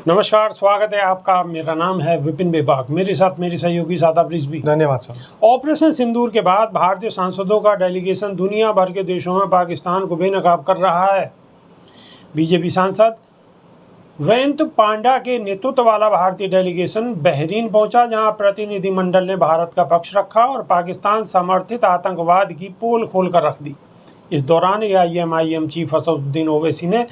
नमस्कार, स्वागत है आपका। मेरा नाम है विपिन बेबाक। मेरे साथ मेरी सहयोगी सादाब रिजवी। धन्यवाद सर। ऑपरेशन सिंदूर के बाद भारतीय सांसदों का डेलीगेशन दुनिया भर के देशों में पाकिस्तान को बेनकाब कर रहा है। बीजेपी सांसद वयंत पांडा के नेतृत्व वाला भारतीय डेलीगेशन बहरीन पहुंचा, जहां प्रतिनिधिमंडल ने भारत का पक्ष रखा और पाकिस्तान समर्थित आतंकवाद की पोल खोलकर रख दी। इस दौरान AIM चीफ असदुद्दीन ओवैसी ने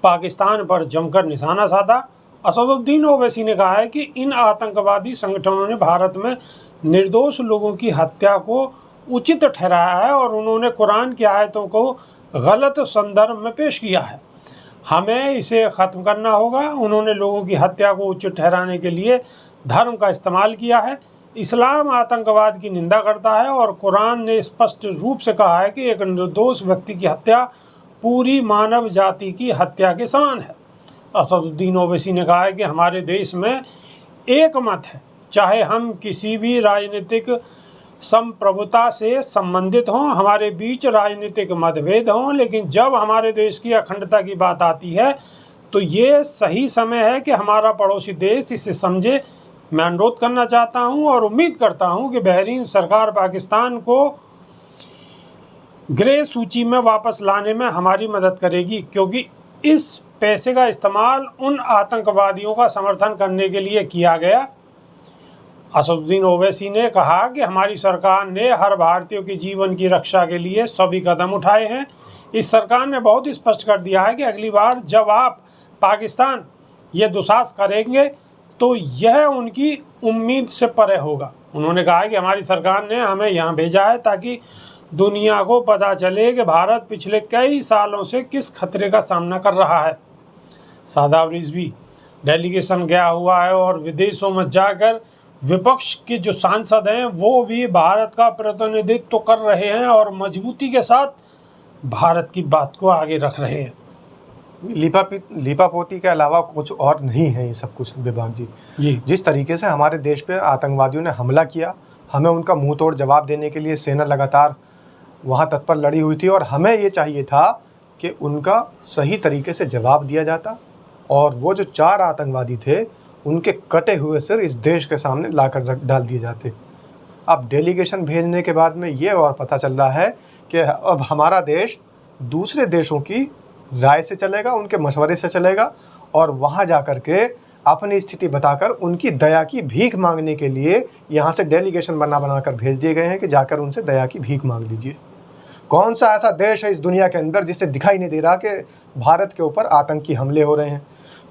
पाकिस्तान पर जमकर निशाना साधा। असदुद्दीन ओवैसी ने कहा है कि इन आतंकवादी संगठनों ने भारत में निर्दोष लोगों की हत्या को उचित ठहराया है और उन्होंने कुरान की आयतों को गलत संदर्भ में पेश किया है। हमें इसे ख़त्म करना होगा। उन्होंने लोगों की हत्या को उचित ठहराने के लिए धर्म का इस्तेमाल किया है। इस्लाम आतंकवाद की निंदा करता है और कुरान ने स्पष्ट रूप से कहा है कि एक निर्दोष व्यक्ति की हत्या पूरी मानव जाति की हत्या के समान है। असदुद्दीन ओवैसी ने कहा है कि हमारे देश में एक मत है, चाहे हम किसी भी राजनीतिक संप्रभुता से संबंधित हों, हमारे बीच राजनीतिक मतभेद हों, लेकिन जब हमारे देश की अखंडता की बात आती है तो ये सही समय है कि हमारा पड़ोसी देश इसे समझे। मैं अनुरोध करना चाहता हूं और उम्मीद करता हूं कि बहरीन सरकार पाकिस्तान को ग्रे सूची में वापस लाने में हमारी मदद करेगी, क्योंकि इस पैसे का इस्तेमाल उन आतंकवादियों का समर्थन करने के लिए किया गया। असदुद्दीन ओवैसी ने कहा कि हमारी सरकार ने हर भारतीय के जीवन की रक्षा के लिए सभी कदम उठाए हैं। इस सरकार ने बहुत स्पष्ट कर दिया है कि अगली बार जब आप पाकिस्तान ये दुस्साहस करेंगे तो यह उनकी उम्मीद से परे होगा। उन्होंने कहा कि हमारी सरकार ने हमें यहाँ भेजा है ताकि दुनिया को पता चले कि भारत पिछले कई सालों से किस खतरे का सामना कर रहा है। सादाब रिजवी डेलीगेशन गया हुआ है और विदेशों में जाकर विपक्ष के जो सांसद हैं वो भी भारत का प्रतिनिधित्व कर रहे हैं और मजबूती के साथ भारत की बात को आगे रख रहे हैं। लीपापोती के अलावा कुछ और नहीं है ये सब कुछ बेबाक जी। जिस तरीके से हमारे देश पे आतंकवादियों ने हमला किया, हमें उनका मुंह तोड़ जवाब देने के लिए सेना लगातार वहाँ तत्पर लड़ी हुई थी और हमें ये चाहिए था कि उनका सही तरीके से जवाब दिया जाता और वो जो 4 आतंकवादी थे उनके कटे हुए सिर इस देश के सामने लाकर डाल दिए जाते। अब डेलीगेशन भेजने के बाद में ये और पता चल रहा है कि अब हमारा देश दूसरे देशों की राय से चलेगा, उनके मशवरे से चलेगा और वहाँ जा कर के अपनी स्थिति बताकर उनकी दया की भीख मांगने के लिए यहाँ से डेलीगेशन बना कर भेज दिए गए हैं कि जाकर उनसे दया की भीख मांग लीजिए। कौन सा ऐसा देश है इस दुनिया के अंदर जिससे दिखाई नहीं दे रहा कि भारत के ऊपर आतंकी हमले हो रहे हैं?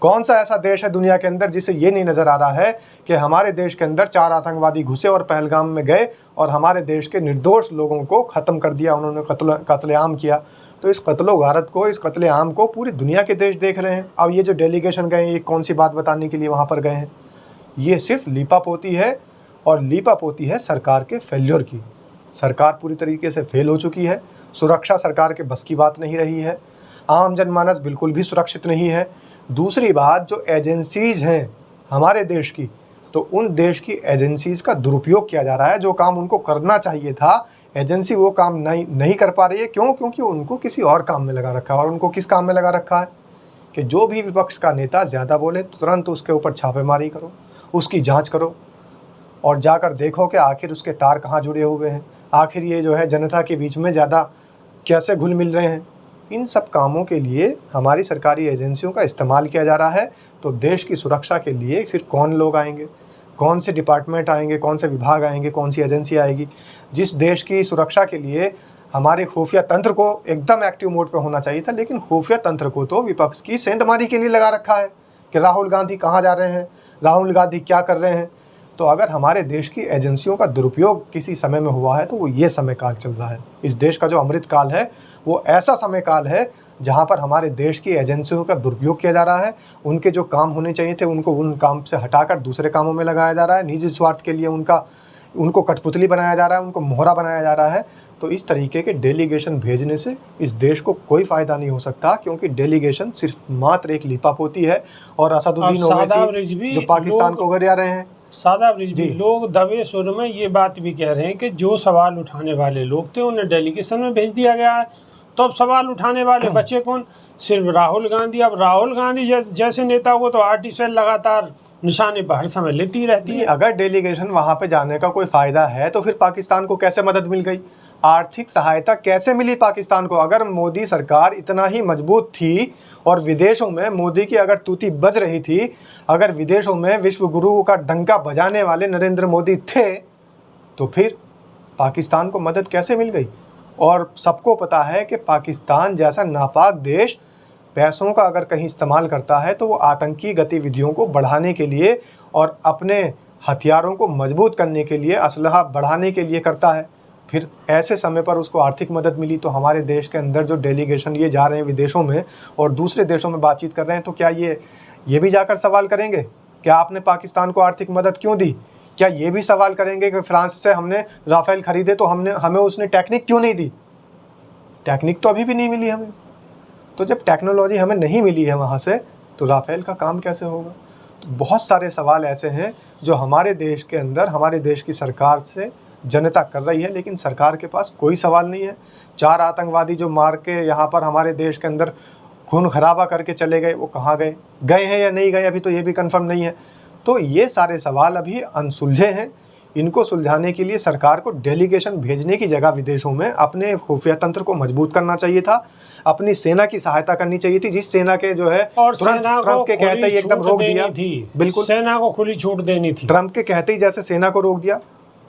कौन सा ऐसा देश है दुनिया के अंदर जिसे ये नहीं नज़र आ रहा है कि हमारे देश के अंदर 4 आतंकवादी घुसे और पहलगाम में गए और हमारे देश के निर्दोष लोगों को ख़त्म कर दिया, उन्होंने कत्लेआम किया। तो इस कत्लो-गारत को, इस कत्लेआम को पूरी दुनिया के देश देख रहे हैं। अब ये जो डेलीगेशन गए, ये कौन सी बात बताने के लिए वहाँ पर गए हैं? ये सिर्फ लीपापोती है और लीपापोती है सरकार के फेल्योर की। सरकार पूरी तरीके से फेल हो चुकी है। सुरक्षा सरकार के बस की बात नहीं रही है। आम जनमानस बिल्कुल भी सुरक्षित नहीं है। दूसरी बात, जो एजेंसीज़ हैं हमारे देश की, तो उन देश की एजेंसीज़ का दुरुपयोग किया जा रहा है। जो काम उनको करना चाहिए था, एजेंसी वो काम नहीं कर पा रही है। क्यों? क्योंकि उनको किसी और काम में लगा रखा है। और उनको किस काम में लगा रखा है कि जो भी विपक्ष का नेता ज़्यादा बोले तो तुरंत उसके ऊपर छापेमारी करो, उसकी जाँच करो और जाकर देखो कि आखिर उसके तार कहाँ जुड़े हुए हैं, आखिर ये जो है जनता के बीच में ज़्यादा कैसे घुल मिल रहे हैं। इन सब कामों के लिए हमारी सरकारी एजेंसियों का इस्तेमाल किया जा रहा है। तो देश की सुरक्षा के लिए फिर कौन लोग आएंगे, कौन से डिपार्टमेंट आएंगे, कौन से विभाग आएंगे, कौन सी एजेंसी आएगी? जिस देश की सुरक्षा के लिए हमारे खुफिया तंत्र को एकदम एक्टिव मोड पे होना चाहिए था, लेकिन खुफिया तंत्र को तो विपक्ष की सेंधमारी के लिए लगा रखा है कि राहुल गांधी कहाँ जा रहे हैं, राहुल गांधी क्या कर रहे हैं। तो अगर हमारे देश की एजेंसियों का दुरुपयोग किसी समय में हुआ है तो वो ये समय काल चल रहा है। इस देश का जो अमृत काल है वो ऐसा समय काल है जहाँ पर हमारे देश की एजेंसियों का दुरुपयोग किया जा रहा है। उनके जो काम होने चाहिए थे उनको उन काम से हटाकर दूसरे कामों में लगाया जा रहा है। निजी स्वार्थ के लिए उनको कठपुतली बनाया जा रहा है, उनको मोहरा बनाया जा रहा है। तो इस तरीके के डेलीगेशन भेजने से इस देश को कोई फ़ायदा नहीं हो सकता, क्योंकि डेलीगेशन सिर्फ मात्र एक लीपापोती है। और असदुद्दीन ओवैसी जो पाकिस्तान को गिरा रहे हैं, सादाब रिजवी, लोग दबे सुर में ये बात भी कह रहे हैं कि जो सवाल उठाने वाले लोग थे उन्हें डेलीगेशन में भेज दिया गया है। तो अब सवाल उठाने वाले बचे कौन? सिर्फ राहुल गांधी। अब राहुल गांधी जैसे नेता को तो आरटीआई लगातार निशाने पर हर समय लेती रहती है। अगर डेलीगेशन वहाँ पे जाने का कोई फ़ायदा है तो फिर पाकिस्तान को कैसे मदद मिल गई, आर्थिक सहायता कैसे मिली पाकिस्तान को? अगर मोदी सरकार इतना ही मजबूत थी और विदेशों में मोदी की अगर तूती बज रही थी, अगर विदेशों में विश्व गुरु का डंका बजाने वाले नरेंद्र मोदी थे, तो फिर पाकिस्तान को मदद कैसे मिल गई? और सबको पता है कि पाकिस्तान जैसा नापाक देश पैसों का अगर कहीं इस्तेमाल करता है तो वो आतंकी गतिविधियों को बढ़ाने के लिए और अपने हथियारों को मजबूत करने के लिए, असलहा बढ़ाने के लिए करता है। फिर ऐसे समय पर उसको आर्थिक मदद मिली। तो हमारे देश के अंदर जो डेलीगेशन ये जा रहे हैं विदेशों में और दूसरे देशों में बातचीत कर रहे हैं, तो क्या ये भी जाकर सवाल करेंगे क्या आपने पाकिस्तान को आर्थिक मदद क्यों दी? क्या ये भी सवाल करेंगे कि फ्रांस से हमने राफेल खरीदे तो हमें उसने टेक्निक क्यों नहीं दी? टेक्निक तो अभी भी नहीं मिली हमें। तो जब टेक्नोलॉजी हमें नहीं मिली है वहाँ से, तो राफेल का काम कैसे होगा? तो बहुत सारे सवाल ऐसे हैं जो हमारे देश के अंदर हमारे देश की सरकार से जनता कर रही है, लेकिन सरकार के पास कोई सवाल नहीं है। 4 आतंकवादी जो मार के यहाँ पर हमारे देश के अंदर खून खराबा करके चले गए, वो कहाँ गए हैं या नहीं गए, अभी तो ये भी कंफर्म नहीं है। तो ये सारे सवाल अभी अनसुलझे हैं। इनको सुलझाने के लिए सरकार को डेलीगेशन भेजने की जगह विदेशों में अपने खुफिया तंत्र को मजबूत करना चाहिए था, अपनी सेना की सहायता करनी चाहिए थी, जिस सेना के जो है और ट्रंप के कहते ही एकदम रोक दिया थी। बिल्कुल सेना को खुली छूट देनी थी। ट्रंप के कहते ही जैसे सेना को रोक दिया,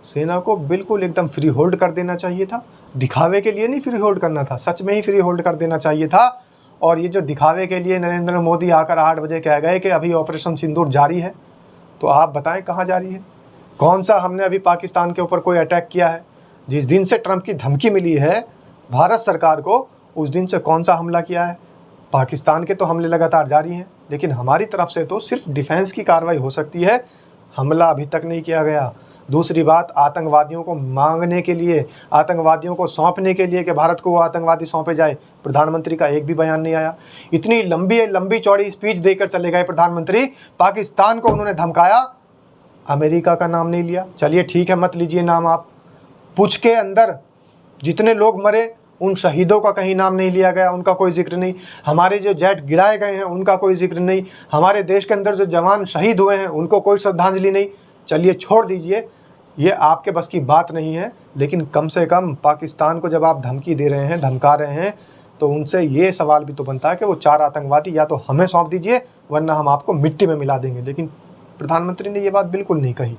सेना को बिल्कुल एकदम फ्री होल्ड कर देना चाहिए था। दिखावे के लिए नहीं फ्री होल्ड करना था, सच में ही फ्री होल्ड कर देना चाहिए था। और ये जो दिखावे के लिए नरेंद्र मोदी आकर 8 बजे कह गए कि अभी ऑपरेशन सिंदूर जारी है, तो आप बताएं कहाँ जारी है? कौन सा हमने अभी पाकिस्तान के ऊपर कोई अटैक किया है? जिस दिन से ट्रंप की धमकी मिली है भारत सरकार को, उस दिन से कौन सा हमला किया है? पाकिस्तान के तो हमले लगातार जारी हैं, लेकिन हमारी तरफ से तो सिर्फ डिफेंस की कार्रवाई हो सकती है, हमला अभी तक नहीं किया गया। दूसरी बात, आतंकवादियों को मांगने के लिए, आतंकवादियों को सौंपने के लिए कि भारत को वो आतंकवादी सौंपे जाए, प्रधानमंत्री का एक भी बयान नहीं आया। इतनी लंबी चौड़ी स्पीच देकर चले गए प्रधानमंत्री, पाकिस्तान को उन्होंने धमकाया, अमेरिका का नाम नहीं लिया। चलिए ठीक है, मत लीजिए नाम आप। पुंछ के अंदर जितने लोग मरे उन शहीदों का कहीं नाम नहीं लिया गया, उनका कोई जिक्र नहीं। हमारे जो जेट गिराए गए हैं उनका कोई जिक्र नहीं। हमारे देश के अंदर जो जवान शहीद हुए हैं उनको कोई श्रद्धांजलि नहीं। चलिए छोड़ दीजिए, ये आपके बस की बात नहीं है, लेकिन कम से कम पाकिस्तान को जब आप धमकी दे रहे हैं, धमका रहे हैं, तो उनसे ये सवाल भी तो बनता है कि वो 4 आतंकवादी या तो हमें सौंप दीजिए वरना हम आपको मिट्टी में मिला देंगे। लेकिन प्रधानमंत्री ने ये बात बिल्कुल नहीं कही।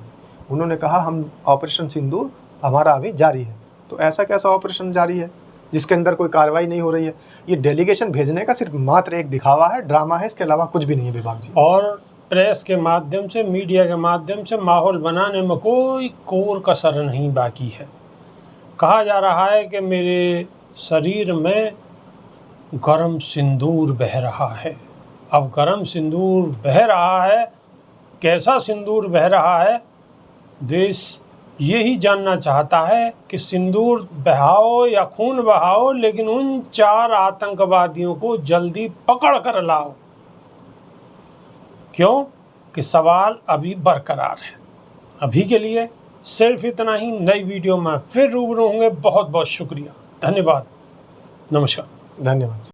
उन्होंने कहा हम ऑपरेशन सिंदूर हमारा अभी जारी है। तो ऐसा कैसा ऑपरेशन जारी है जिसके अंदर कोई कार्रवाई नहीं हो रही है? ये डेलीगेशन भेजने का सिर्फ मात्र एक दिखावा है, ड्रामा है, इसके अलावा कुछ भी नहीं है विभाग जी। और प्रेस के माध्यम से, मीडिया के माध्यम से माहौल बनाने में कोई कोर कसर नहीं बाकी है। कहा जा रहा है कि मेरे शरीर में गरम सिंदूर बह रहा है। अब गरम सिंदूर बह रहा है, कैसा सिंदूर बह रहा है, देश यही जानना चाहता है कि सिंदूर बहाओ या खून बहाओ, लेकिन उन 4 आतंकवादियों को जल्दी पकड़ कर लाओ। क्यों? कि सवाल अभी बरकरार है। अभी के लिए सिर्फ इतना ही। नई वीडियो में फिर रूबरू होंगे। बहुत बहुत शुक्रिया, धन्यवाद, नमस्कार। धन्यवाद।